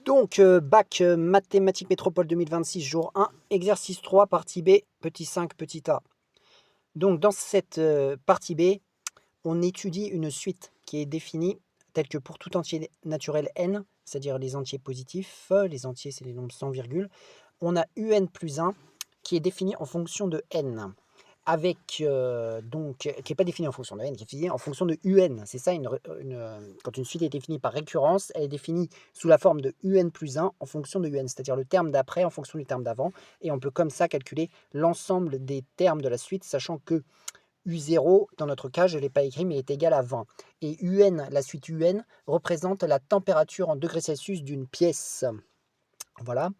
Donc, bac mathématiques métropole 2026, jour 1, exercice 3, partie B, petit 5, petit a. Donc, dans cette partie B, on étudie une suite qui est définie telle que pour tout entier naturel n, c'est-à-dire les entiers positifs, les entiers c'est les nombres sans virgule, on a un plus 1 qui est défini en fonction de n. Avec donc qui n'est pas défini en fonction de n, qui est défini en fonction de un. C'est ça, quand une suite est définie par récurrence, elle est définie sous la forme de un plus 1 en fonction de un, c'est-à-dire le terme d'après en fonction du terme d'avant. Et on peut comme ça calculer l'ensemble des termes de la suite, sachant que U0, dans notre cas, je ne l'ai pas écrit, mais est égal à 20. Et UN, la suite UN, représente la température en degrés Celsius d'une pièce. Voilà,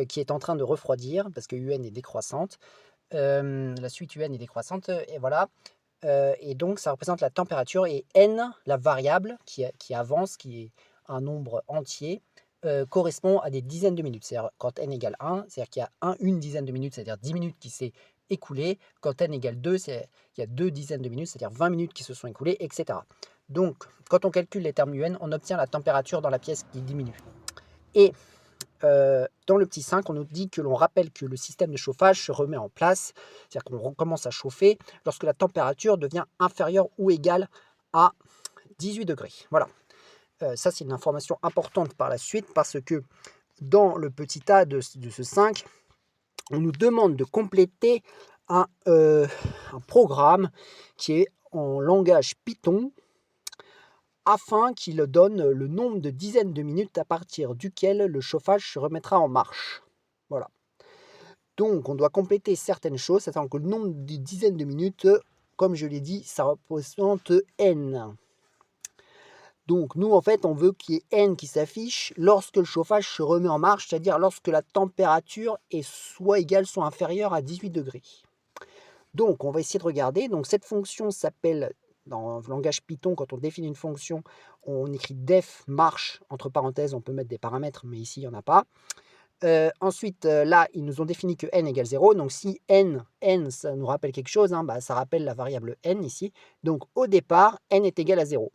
qui est en train de refroidir, parce que UN est décroissante. La suite UN est décroissante, et voilà. Et donc, ça représente la température, et N, la variable qui avance, qui est un nombre entier, correspond à des dizaines de minutes. C'est-à-dire quand N égale 1, c'est-à-dire qu'il y a une dizaine de minutes, c'est-à-dire 10 minutes qui s'est écoulée. Quand N égale 2, il y a 2 dizaines de minutes, c'est-à-dire 20 minutes qui se sont écoulées, etc. Donc, quand on calcule les termes UN, on obtient la température dans la pièce qui diminue. Et dans le petit 5, on nous dit que l'on rappelle que le système de chauffage se remet en place, c'est-à-dire qu'on recommence à chauffer lorsque la température devient inférieure ou égale à 18 degrés. Voilà, ça c'est une information importante par la suite parce que dans le petit a de ce 5, on nous demande de compléter un programme qui est en langage Python, afin qu'il donne le nombre de dizaines de minutes à partir duquel le chauffage se remettra en marche. Voilà. Donc, on doit compléter certaines choses, sachant que le nombre de dizaines de minutes, comme je l'ai dit, ça représente n. Donc, nous, en fait, on veut qu'il y ait n qui s'affiche lorsque le chauffage se remet en marche, c'est-à-dire lorsque la température est soit égale, soit inférieure à 18 degrés. Donc, on va essayer de regarder. Donc, cette fonction s'appelle... Dans le langage Python, quand on définit une fonction, on écrit def marche, entre parenthèses, on peut mettre des paramètres, mais ici, il n'y en a pas. Ensuite, là, ils nous ont défini que n égale 0. Donc, si n, ça nous rappelle quelque chose, hein, ça rappelle la variable n ici. Donc, au départ, n est égal à 0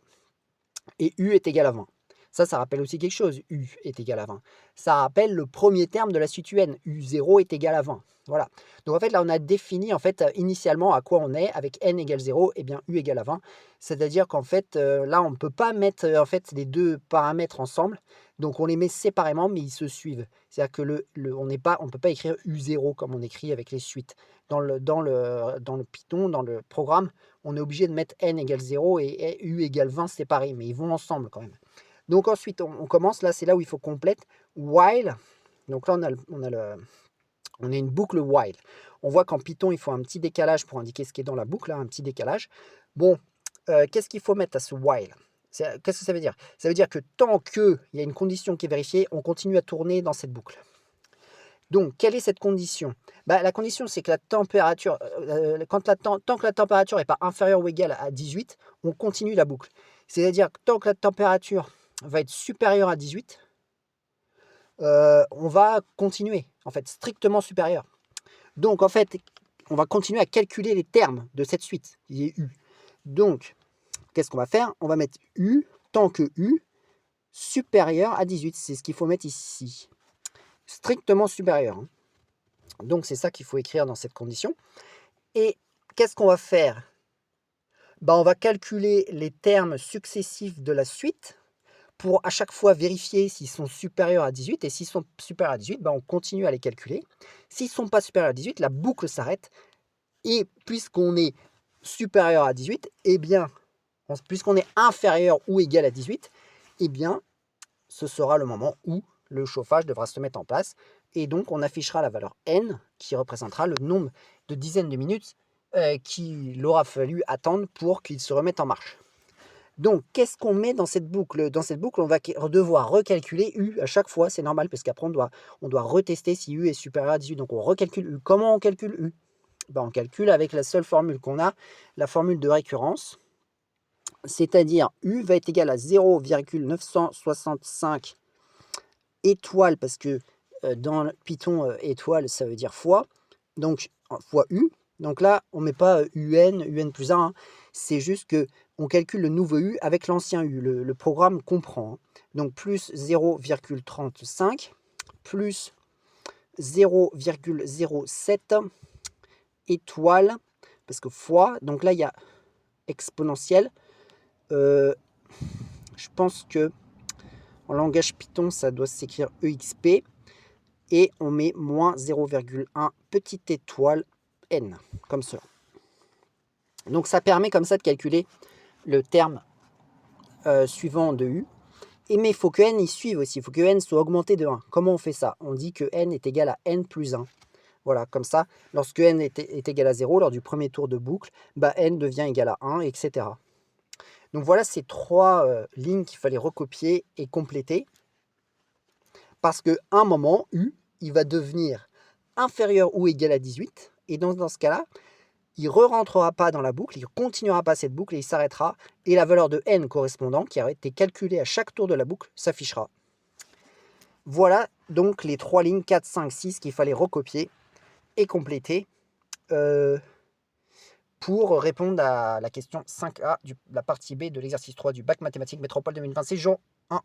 et u est égal à 20. Ça rappelle aussi quelque chose, u est égal à 20. Ça rappelle le premier terme de la suite un, u0 est égal à 20. Voilà. Donc en fait, là, on a défini en fait initialement à quoi on est avec n égale 0, et bien u égale à 20. C'est-à-dire qu'en fait, là, on ne peut pas mettre en fait les deux paramètres ensemble. Donc on les met séparément, mais ils se suivent. C'est-à-dire que on ne peut pas écrire u0 comme on écrit avec les suites. Dans le Python, dans le programme, on est obligé de mettre n égale 0 et u égale 20 séparés, mais ils vont ensemble quand même. Donc ensuite, on commence, là, c'est là où il faut complète, while. Donc là, on a une boucle while. On voit qu'en Python, il faut un petit décalage pour indiquer ce qui est dans la boucle, là, un petit décalage. Bon, qu'est-ce qu'il faut mettre à ce while? Qu'est-ce que ça veut dire? Ça veut dire que tant qu'il y a une condition qui est vérifiée, on continue à tourner dans cette boucle. Donc, quelle est cette condition? La condition, c'est que la température, tant que la température n'est pas inférieure ou égale à 18, on continue la boucle. C'est-à-dire que tant que la température va être supérieure à 18, on va continuer, en fait, strictement supérieur. Donc, en fait, on va continuer à calculer les termes de cette suite, qui est U. Donc, qu'est-ce qu'on va faire? On va mettre U, tant que U, supérieur à 18. C'est ce qu'il faut mettre ici. Strictement supérieur. Donc, c'est ça qu'il faut écrire dans cette condition. Et qu'est-ce qu'on va faire? On va calculer les termes successifs de la suite pour à chaque fois vérifier s'ils sont supérieurs à 18. Et s'ils sont supérieurs à 18, on continue à les calculer. S'ils ne sont pas supérieurs à 18, la boucle s'arrête. Et puisqu'on est supérieur à 18, eh bien, puisqu'on est inférieur ou égal à 18, eh bien, ce sera le moment où le chauffage devra se mettre en place. Et donc, on affichera la valeur n, qui représentera le nombre de dizaines de minutes qu'il aura fallu attendre pour qu'il se remette en marche. Donc, qu'est-ce qu'on met dans cette boucle? Dans cette boucle, on va devoir recalculer U à chaque fois. C'est normal, parce qu'après, on doit retester si U est supérieur à 18. Donc, on recalcule U. Comment on calcule U? On calcule avec la seule formule qu'on a, la formule de récurrence. C'est-à-dire, U va être égal à 0,965 étoiles, parce que dans Python, étoile, ça veut dire fois. Donc, fois U. Donc là, on ne met pas UN plus 1, hein. C'est juste que on calcule le nouveau U avec l'ancien U. Le programme comprend, hein. Donc plus 0,35 plus 0,07 étoile, parce que fois, donc là il y a exponentielle. Je pense que en langage Python, ça doit s'écrire EXP. Et on met moins 0,1 petite étoile n, comme cela. Donc ça permet comme ça de calculer le terme suivant de U. Mais il faut que n y suive aussi, il faut que n soit augmenté de 1. Comment on fait ça? On dit que n est égal à n plus 1. Voilà, comme ça, lorsque n est égal à 0, lors du premier tour de boucle, bah, n devient égal à 1, etc. Donc voilà ces trois lignes qu'il fallait recopier et compléter. Parce qu'à un moment, U, il va devenir inférieur ou égal à 18. Et donc dans ce cas-là, il ne re-rentrera pas dans la boucle, il ne continuera pas cette boucle et il s'arrêtera. Et la valeur de n correspondant, qui a été calculée à chaque tour de la boucle, s'affichera. Voilà donc les trois lignes 4, 5, 6 qu'il fallait recopier et compléter pour répondre à la question 5A de la partie B de l'exercice 3 du bac mathématiques métropole 2026, jour 1.